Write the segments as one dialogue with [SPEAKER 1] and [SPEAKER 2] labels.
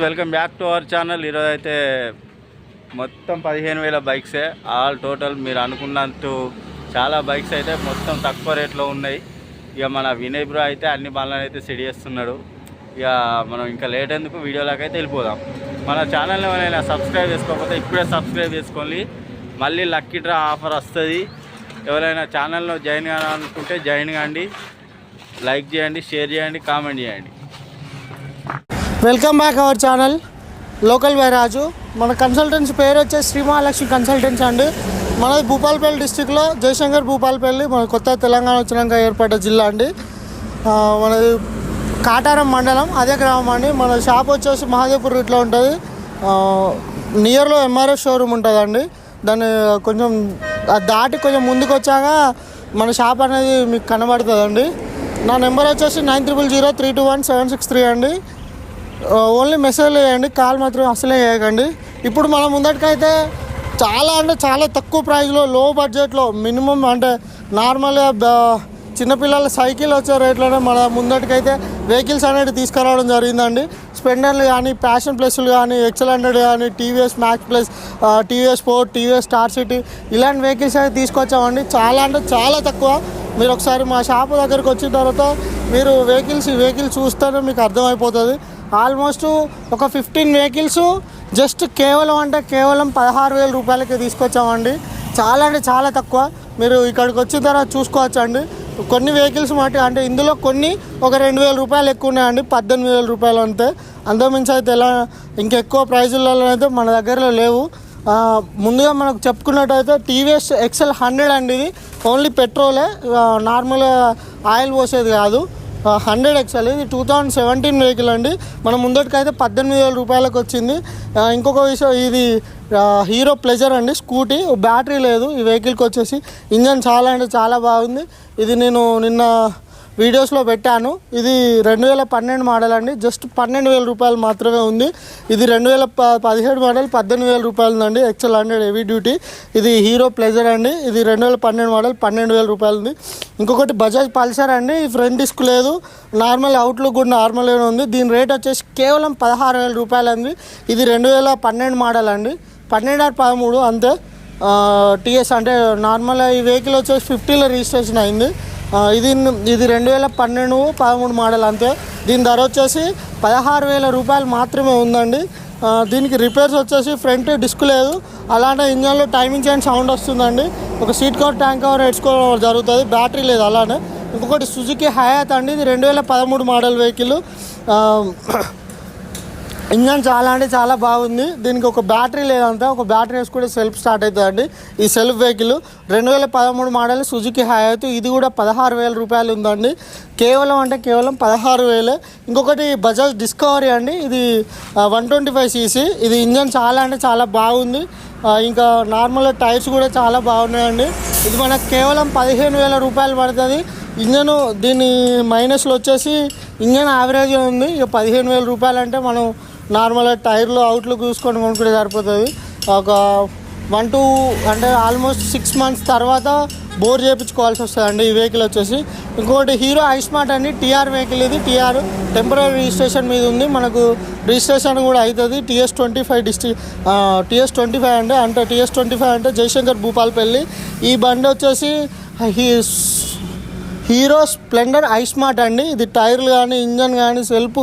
[SPEAKER 1] Welcome back to our channel. ఈరోజు అయితే మొత్తం 15,000 బైక్సే ఆల్ టోటల్. మీరు అనుకున్నట్టు చాలా బైక్స్ అయితే మొత్తం తక్కువ రేట్లో ఉన్నాయి. ఇక మన వినయ్ బ్రో అయితే అన్ని బండ్లను అయితే సెట్ చేస్తున్నాడు. ఇక మనం ఇంకా లేట్ ఎందుకు వీడియోలోకి అయితే వెళ్ళిపోదాం. మన ఛానల్ని ఎవరైనా సబ్స్క్రైబ్ చేసుకోకపోతే ఇప్పుడే సబ్స్క్రైబ్ చేసుకోండి. మళ్ళీ లక్కీ డ్రా ఆఫర్ వస్తుంది. ఎవరైనా ఛానల్లో జాయిన్ కావాలనుకుంటే జాయిన్ కాండి. లైక్ చేయండి, షేర్ చేయండి, కామెంట్ చేయండి.
[SPEAKER 2] Welcome back our channel local by Raju. మన కన్సల్టెన్సీ పేరు వచ్చేసి శ్రీ మహాలక్ష్మి కన్సల్టెన్సీ అండి. మనది భూపాలపల్లి డిస్టిక్లో జయశంకర్ భూపాలపల్లి, మన కొత్త తెలంగాణ వచ్చినాక ఏర్పడ్డ జిల్లా అండి. మనది కాటారం మండలం, అదే గ్రామం అండి. మన షాప్ వచ్చేసి మహాదేవ్పూర్ రూట్లో ఉంటుంది. నియర్లో ఎంఆర్ఎఫ్ షోరూమ్ ఉంటుందండి. దాన్ని కొంచెం దాటి కొంచెం ముందుకు వచ్చాక మన షాప్ అనేది మీకు కనబడుతుందండి. నా నెంబర్ వచ్చేసి 9003217763 అండి. ఓన్లీ మెసేజ్ చేయండి, కాల్ మాత్రం అసలే చేయకండి. ఇప్పుడు మన ముందటికైతే చాలా అంటే చాలా తక్కువ ప్రైస్లో, లో బడ్జెట్లో, మినిమం అంటే నార్మల్గా చిన్నపిల్లల సైకిల్ వచ్చే రేట్లోనే మన ముందటికైతే వెహికల్స్ అనేది తీసుకురావడం జరిగిందండి. స్పెండర్లు కానీ, ప్యాషన్ ప్లస్లు కానీ, XL100 కానీ, TVS max plus, TVS sport, TVS star city ఇలాంటి వెహికల్స్ అయితే తీసుకొచ్చామండి. చాలా అంటే చాలా తక్కువ. మీరు ఒకసారి మా షాపు దగ్గరికి వచ్చిన తర్వాత మీరు వెహికల్స్ చూస్తేనే మీకు అర్థమైపోతుంది. ఆల్మోస్ట్ ఒక 15 వెహికల్స్ జస్ట్ కేవలం 16,000 రూపాయలకి తీసుకొచ్చామండి. చాలా అంటే చాలా తక్కువ. మీరు ఇక్కడికి వచ్చిన తర్వాత చూసుకోవచ్చండి. కొన్ని వెహికల్స్ అంటే ఇందులో కొన్ని ఒక 2,000 రూపాయలు ఎక్కువ ఉన్నాయండి, 18,000 రూపాయలు అంతే. అంతకుమించి అయితే ఎలా ఇంకెక్కువ ప్రైజులలో అయితే మన దగ్గరలో లేవు. ముందుగా మనకు చెప్పుకున్నట్టయితే టీవీఎస్ XL100 అండి. ఇది ఓన్లీ పెట్రోలే, నార్మల్ ఆయిల్ పోసేది కాదు. 100 XL ఇది 2017 వెహికల్ అండి. మన ముందటికైతే 18,000 రూపాయలకు వచ్చింది. ఇంకొక విషయం, ఇది హీరో ప్లెజర్ అండి, స్కూటీ, బ్యాటరీ లేదు ఈ వెహికల్కి వచ్చేసి. ఇంజన్ చాలా అంటే చాలా బాగుంది. ఇది నేను నిన్న వీడియోస్లో పెట్టాను. ఇది 2012 మోడల్ అండి. జస్ట్ 12,000 రూపాయలు మాత్రమే ఉంది. ఇది 2017 మోడల్ 18,000 రూపాయలు ఉందండి. XL100 heavy duty. ఇది హీరో ప్లెజర్ అండి. ఇది 2012 మోడల్ 12,000 రూపాయలు ఉంది. ఇంకొకటి బజాజ్ పల్సర్ అండి. ఫ్రంట్ డిస్క్ లేదు, నార్మల్ అవుట్లుక్ కూడా నార్మల్గానే ఉంది. దీని రేట్ వచ్చేసి కేవలం 16,000 రూపాయలు అండి. ఇది 2012 మోడల్ అండి, 12 or 13 అంతే. టీఎస్ అంటే నార్మల్ ఈ వెహికల్ వచ్చేసి 50లో రిజిస్ట్రేషన్ అయింది. ఇది 2012-13 మోడల్ అంతే. దీని ధర వచ్చేసి 16,000 రూపాయలు మాత్రమే ఉందండి. దీనికి రిపేర్స్ వచ్చేసి ఫ్రంట్ డిస్క్ లేదు, అలానే ఇంజన్లో టైమింగ్ చైన్ సౌండ్ వస్తుందండి. ఒక సీట్ కవర్, ట్యాంక్ కవర్ వేసుకోవడం జరుగుతుంది. బ్యాటరీ లేదు అలానే. ఇంకొకటి సుజుకి హయాత్ అండి. ఇది 2013 మోడల్ వెహికల్. ఇంజన్ చాలా అంటే చాలా బాగుంది. దీనికి ఒక బ్యాటరీ లేదంతా, ఒక బ్యాటరీ వేసుకుంటే సెల్ఫ్ స్టార్ట్ అవుతుందండి. ఈ self vehicle 2013 model Suzuki Hayat. ఇది కూడా 16,000 రూపాయలు ఉందండి. కేవలం 16,000. ఇంకొకటి బజాజ్ డిస్కవరీ అండి. ఇది 125cc. ఇది ఇంజన్ చాలా అంటే చాలా బాగుంది. ఇంకా నార్మల్ టైర్స్ కూడా చాలా బాగున్నాయండి. ఇది మనకు కేవలం 15,000 రూపాయలు పడుతుంది. ఇంజను దీని మైనస్లో వచ్చేసి ఇంజన్ యావరేజ్ ఉంది. ఇక 15,000 రూపాయలు అంటే మనం నార్మల్గా టైర్లు అవుట్లుక్ చూసుకొని కొనుక్కుంటే సరిపోతుంది. ఒక 1-2 అంటే ఆల్మోస్ట్ 6 months తర్వాత బోర్ చేయించుకోవాల్సి వస్తుందండి ఈ వెహికల్ వచ్చేసి. ఇంకొకటి హీరో ఐస్మార్ట్ అండి. TR వెహికల్ ఇది. TR టెంపరీ రిజిస్ట్రేషన్ మీద ఉంది. మనకు రిజిస్ట్రేషన్ కూడా అవుతుంది. TS25 అండి. అంటే TS25 అంటే జయశంకర్ భూపాలపల్లి. ఈ బండి వచ్చేసి హీరో స్ప్లెండర్ ఐస్మార్ట్ అండి. ఇది టైర్లు కానీ, ఇంజన్ కానీ, సెల్ఫ్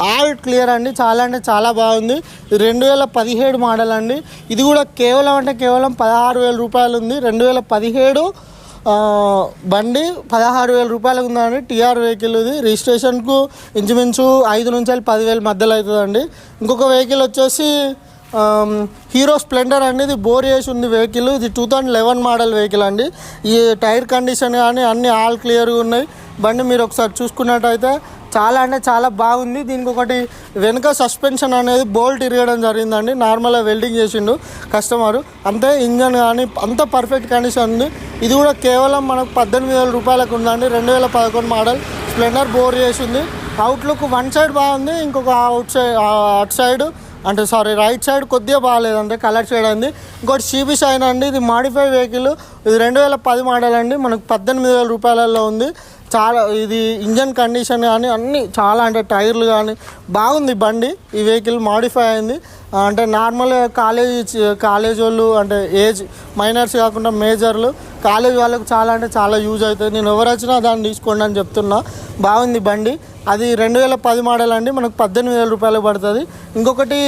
[SPEAKER 2] ఆల్ క్లియర్ అండి. చాలా అంటే చాలా బాగుంది. ఇది 2017 మోడల్ అండి. ఇది కూడా కేవలం 16,000 రూపాయలు ఉంది. 2017 బండి 16,000 రూపాయలకు ఉందండి. TR వెహికల్ ఇది. రిజిస్ట్రేషన్కు ఇంచుమించు 5,000 నుంచి 10,000 మధ్యలో అవుతుందండి. ఇంకొక వెహికల్ వచ్చేసి హీరో స్ప్లెండర్ అండి. ఇది బోర్ చేసి ఉంది వెహికల్. ఇది 2011 మోడల్ వెహికల్ అండి. ఈ టైర్ కండిషన్ కానీ అన్నీ ఆల్ క్లియర్గా ఉన్నాయి. బండి మీరు ఒకసారి చూసుకున్నట్టయితే చాలా అంటే చాలా బాగుంది. దీనికి ఒకటి వెనుక సస్పెన్షన్ అనేది బోల్ట్ ఇరగడం జరిగిందండి. నార్మల్గా వెల్డింగ్ చేసిండు కస్టమరు అంతే. ఇంజన్ కానీ అంత పర్ఫెక్ట్ కండిషన్ ఉంది. ఇది కూడా కేవలం మనకు 18,000 రూపాయలకు ఉందండి. 2011 మోడల్ స్ప్లెండర్ బోర్ చేసింది. అవుట్లుక్ వన్ సైడ్ బాగుంది, ఇంకొక అటు సైడ్ అంటే రైట్ సైడ్ కొద్దిగా బాగాలేదంటే కలర్ షేడ్ అయింది. ఇంకోటి CB షైన్ అండి. ఇది మాడిఫై వెహికల్. ఇది 2010 మోడల్ అండి. మనకు 18,000 రూపాయలలో ఉంది. చాలా ఇది ఇంజన్ కండిషన్ కానీ అన్నీ చాలా అంటే టైర్లు కానీ బాగుంది బండి. ఈ వెహికల్ మాడిఫై అయింది. అంటే నార్మల్ కాలేజ్ వాళ్ళు అంటే ఏజ్ మైనర్స్ కాకుండా మేజర్లు కాలేజ్ వాళ్ళకు చాలా అంటే చాలా యూజ్ అవుతుంది. నేను ఎవరు వచ్చినా దాన్ని తీసుకోండి అని చెప్తున్నా. బాగుంది బండి. అది 2010 మోడల్ అండి. మనకు 18,000 రూపాయలు పడుతుంది. ఇంకొకటి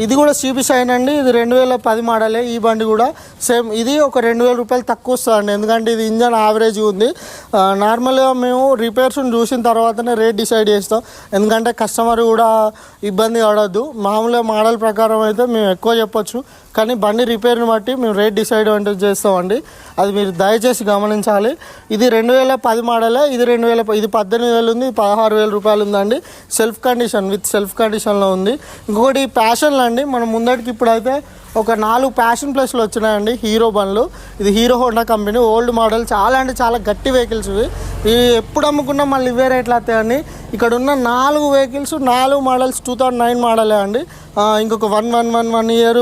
[SPEAKER 2] ఇది కూడా సిబి షైన్ అండి. ఇది 2010 మోడలే. ఈ బండి కూడా సేమ్. ఇది ఒక 2,000 రూపాయలు తక్కువ వస్తుందండి, ఎందుకంటే ఇది ఇంజన్ యావరేజ్ ఉంది. నార్మల్గా మేము రిపేర్స్ని చూసిన తర్వాతనే రేట్ డిసైడ్ చేస్తాం, ఎందుకంటే కస్టమర్ కూడా ఇబ్బంది పడద్దు. మామూలుగా మోడల్ ప్రకారం అయితే మేము ఎక్కువ చెప్పొచ్చు, కానీ బండి రిపేర్ని బట్టి మేము రేట్ డిసైడ్ అంటే చేస్తామండి. అది మీరు దయచేసి గమనించాలి. ఇది 2010 మోడలే. ఇది 18,000 ఉంది. 16,000 రూపాయలు ఉందండి. సెల్ఫ్ కండిషన్ విత్ సెల్ఫ్ కండిషన్లో ఉంది. ఇంకొకటి ప్యాషన్లు అండి. మనం ముందటికి ఇప్పుడైతే ఒక 4 ప్యాషన్ ప్లస్లు వచ్చినాయండి, హీరో బండ్లు. ఇది hero Honda company old model. చాలా అంటే చాలా గట్టి వెహికల్స్ ఇవి ఎప్పుడు అమ్ముకున్నా మళ్ళీ ఇవే రేట్లు వస్తాయండి. ఇక్కడ ఉన్న 4 వెహికల్స్ 4 మోడల్స్ 2009 మోడలే అండి. ఇంకొక 1 ఇయర్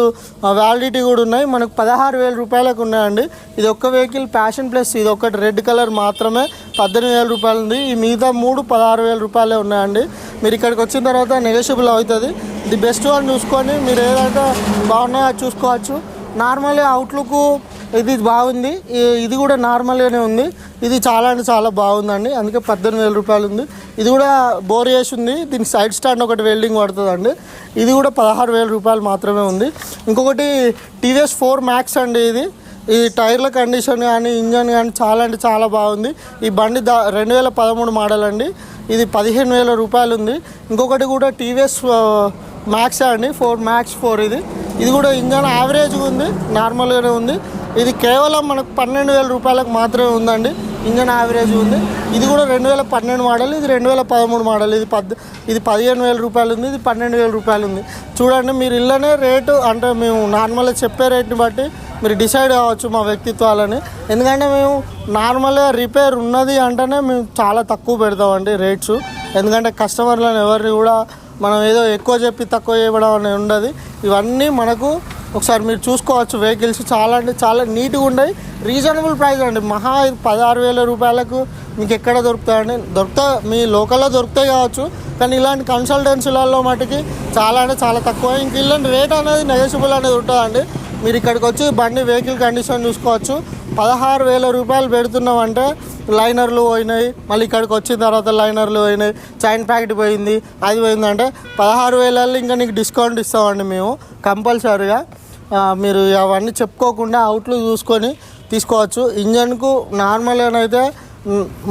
[SPEAKER 2] వ్యాలిడిటీ కూడా ఉన్నాయి. మనకు 16,000 రూపాయలకు ఉన్నాయండి. ఇది ఒక్క వెహికల్ ప్యాషన్ ప్లస్, ఇది ఒకటి రెడ్ కలర్ మాత్రమే 18,000 రూపాయలు ఉంది. ఈ మిగతా 3 16,000 రూపాయలే ఉన్నాయండి. మీరు ఇక్కడికి వచ్చిన తర్వాత నెగోషియబుల్ అవుతుంది. ఇది బెస్ట్ అని చూసుకొని మీరు ఏదైతే బాగున్నాయో అది చూసుకోవచ్చు. నార్మల్గా అవుట్లుక్ ఇది బాగుంది. ఇది కూడా నార్మల్గానే ఉంది. ఇది చాలా అంటే చాలా బాగుందండి, అందుకే 18,000 రూపాయలు ఉంది. ఇది కూడా బోర్ చేసి ఉంది. దీనికి సైడ్ స్టాండ్ ఒకటి వెల్డింగ్ పడుతుందండి. ఇది కూడా 16,000 రూపాయలు మాత్రమే ఉంది. ఇంకొకటి టీవీఎస్ 4 మ్యాక్స్ అండి. ఈ టైర్ల కండిషన్ కానీ ఇంజన్ కానీ చాలా అంటే చాలా బాగుంది. ఈ బండి 2013 మోడల్ అండి. ఇది 15,000 రూపాయలు ఉంది. ఇంకొకటి కూడా టీవీఎస్ మ్యాక్స్ అండి, 4 మ్యాక్స్ 4. ఇది కూడా ఇంజన్ యావరేజ్గా ఉంది, నార్మల్గానే ఉంది. ఇది కేవలం మనకు 12,000 రూపాయలకు మాత్రమే ఉందండి. ఇంజన్ యావరేజ్ ఉంది. ఇది కూడా 2012 మోడల్. ఇది 2013 మోడల్. ఇది 15,000 రూపాయలు ఉంది. ఇది 12,000 రూపాయలు ఉంది. చూడండి, మీరు ఇళ్ళనే రేటు అంటే మేము నార్మల్గా చెప్పే రేట్ని బట్టి మీరు డిసైడ్ కావచ్చు మా వ్యక్తిత్వాలని. ఎందుకంటే మేము నార్మల్గా రిపేర్ ఉన్నది అంటేనే మేము చాలా తక్కువ పెడతామండి రేట్స్. ఎందుకంటే కస్టమర్లను ఎవరిని కూడా మనం ఏదో ఎక్కువ చెప్పి తక్కువ చేయడం అనేది ఉండదు. ఇవన్నీ మనకు ఒకసారి మీరు చూసుకోవచ్చు. వెహికల్స్ చాలా అంటే చాలా నీట్గా ఉన్నాయి. రీజనబుల్ ప్రైస్ అండి. మహా 16,000 రూపాయలకు మీకు ఎక్కడ దొరుకుతాయండి? మీ లోకల్లో దొరుకుతాయి కావచ్చు, కానీ ఇలాంటి కన్సల్టెన్సీలలో మటుకి చాలా అంటే చాలా తక్కువ. ఇంక ఇలాంటి రేట్ అనేది నెగోషియబుల్ అనేది ఉంటుందండి. మీరు ఇక్కడికి వచ్చి బండి వెహికల్ కండిషన్ చూసుకోవచ్చు. 16,000 రూపాయలు పెడుతున్నామంటే లైనర్లు పోయినాయి, మళ్ళీ ఇక్కడికి వచ్చిన తర్వాత లైనర్లు పోయినాయి, చైన్ ప్యాకెట్ పోయింది, అది పోయిందంటే 16,000 ఇంకా నీకు డిస్కౌంట్ ఇస్తామండి మేము కంపల్సరీగా. మీరు అవన్నీ చెప్పుకోకుండా అవుట్లుక్ చూసుకొని తీసుకోవచ్చు. ఇంజన్కు నార్మల్గానైతే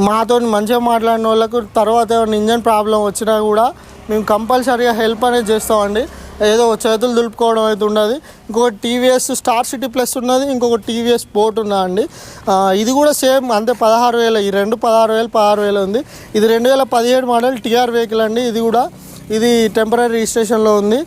[SPEAKER 2] మాతో మంచిగా మాట్లాడిన వాళ్ళకు తర్వాత ఏమైనా ఇంజన్ ప్రాబ్లం వచ్చినా కూడా మేము కంపల్సరీగా హెల్ప్ అనేది చేస్తామండి. ఏదో చేతులు దులుపుకోవడం అయితే ఉండదు. ఇంకొకటి టీవీఎస్ స్టార్ సిటీ ప్లస్ ఉన్నది, ఇంకొకటి టీవీఎస్ స్పోర్ట్ ఉన్నదండి. ఇది కూడా సేమ్ అంతే 16,000. ఈ రెండు 16,000 ఉంది. ఇది 2017 మోడల్ టీఆర్ వెహికల్ అండి. ఇది టెంపరీ రిజిస్ట్రేషన్లో ఉంది.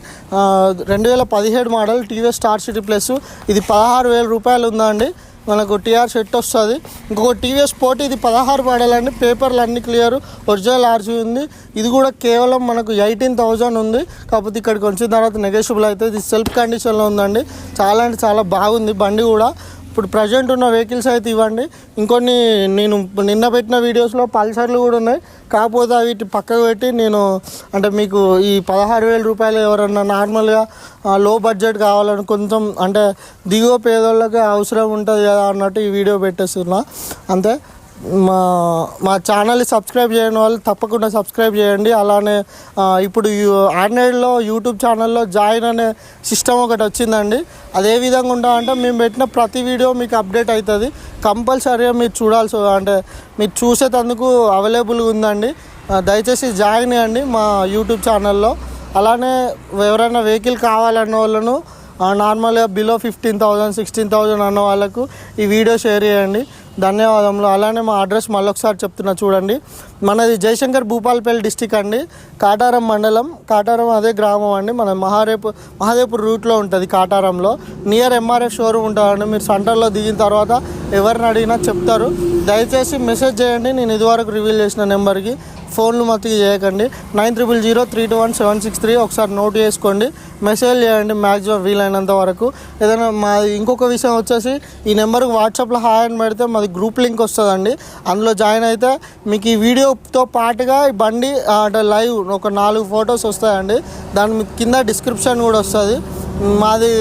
[SPEAKER 2] 2017 model TVS star city plus. ఇది 16,000 రూపాయలు ఉందండి. మనకు టీఆర్ సెట్ వస్తుంది. ఇంకొక టీవీఎస్ స్పోర్ట్, ఇది 16 మోడల్ అండి. పేపర్లు అన్నీ క్లియర్, ఒరిజినల్ ఆర్సీ ఉంది. ఇది కూడా కేవలం మనకు 18,000 ఉంది. కాకపోతే ఇక్కడికి వచ్చిన తర్వాత నెగోషియబుల్ అవుతుంది. ఇది సెల్ఫ్ కండిషన్లో ఉందండి. చాలా అంటే చాలా బాగుంది బండి కూడా. ఇప్పుడు ప్రజెంట్ ఉన్న వెహికల్స్ అయితే ఇవ్వండి. ఇంకొన్ని నేను నిన్న పెట్టిన వీడియోస్లో పల్సర్లు కూడా ఉన్నాయి. కాకపోతే వీటి పక్కకు పెట్టి నేను అంటే మీకు ఈ 16,000 రూపాయలు ఎవరన్నా నార్మల్గా లో బడ్జెట్ కావాలని కొంచెం అంటే దిగువ పేదోళ్ళకి అవసరం ఉంటుంది కదా అన్నట్టు ఈ వీడియో పెట్టేస్తున్నా అంతే. మా ఛానల్ని సబ్స్క్రైబ్ చేయని వాళ్ళు తప్పకుండా సబ్స్క్రైబ్ చేయండి. అలానే ఇప్పుడు ఆండ్రాయిడ్లో యూట్యూబ్ ఛానల్లో జాయిన్ అనే సిస్టమ్ ఒకటి వచ్చిందండి. అదే విధంగా ఉండాలంటే మేము పెట్టిన ప్రతి వీడియో మీకు అప్డేట్ అవుతుంది. కంపల్సరీగా మీరు చూడాల్సి అంటే మీరు చూసేటందుకు అవైలబుల్గా ఉందండి. దయచేసి జాయిన్ అయ్యండి మా యూట్యూబ్ ఛానల్లో. అలానే ఎవరైనా వెహికల్ కావాలన్న వాళ్ళను నార్మల్గా బిలో 15,000 16,000 అన్న వాళ్ళకు ఈ వీడియో షేర్ చేయండి. ధన్యవాదములు. అలానే మా అడ్రస్ మళ్ళొకసారి చెప్తున్నా చూడండి. మనది జయశంకర్ భూపాలపల్లి డిస్టిక్ అండి. కాటారం మండలం. కాటారం అదే గ్రామం అండి. మన మహాదేవ్పూర్ రూట్లో ఉంటుంది. కాటారంలో నియర్ ఎంఆర్ఎఫ్ షోరూమ్ ఉంటుందండి. మీరు సెంటర్లో దిగిన తర్వాత ఎవరిని అడిగినా చెప్తారు. దయచేసి మెసేజ్ చేయండి నేను ఇదివరకు రివీల్ చేసిన నెంబర్కి. ఫోన్లు మత్తుగా చేయకండి. 9000321763 ఒకసారి నోట్ చేసుకోండి, మెసేజ్ చేయండి మ్యాక్సిమం వీలైనంత వరకు. ఏదైనా మా ఇంకొక విషయం వచ్చేసి ఈ నెంబర్కి వాట్సాప్లో హాయ్ అని పెడితే మాది గ్రూప్ లింక్ వస్తుందండి. అందులో జాయిన్ అయితే మీకు ఈ వీడియోతో పాటుగా ఈ బండి అంటే లైవ్ ఒక 4 ఫొటోస్ వస్తాయండి. దాని కింద డిస్క్రిప్షన్ కూడా వస్తుంది. మాది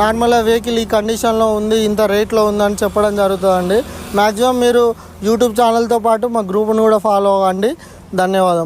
[SPEAKER 2] నార్మల్గా వెహికల్ ఈ కండిషన్లో ఉంది, ఇంత రేట్లో ఉందని చెప్పడం జరుగుతుందండి. మ్యాక్సిమం మీరు యూట్యూబ్ ఛానల్తో పాటు మా గ్రూప్ను కూడా ఫాలో అవ్వండి. ధన్యవాదం.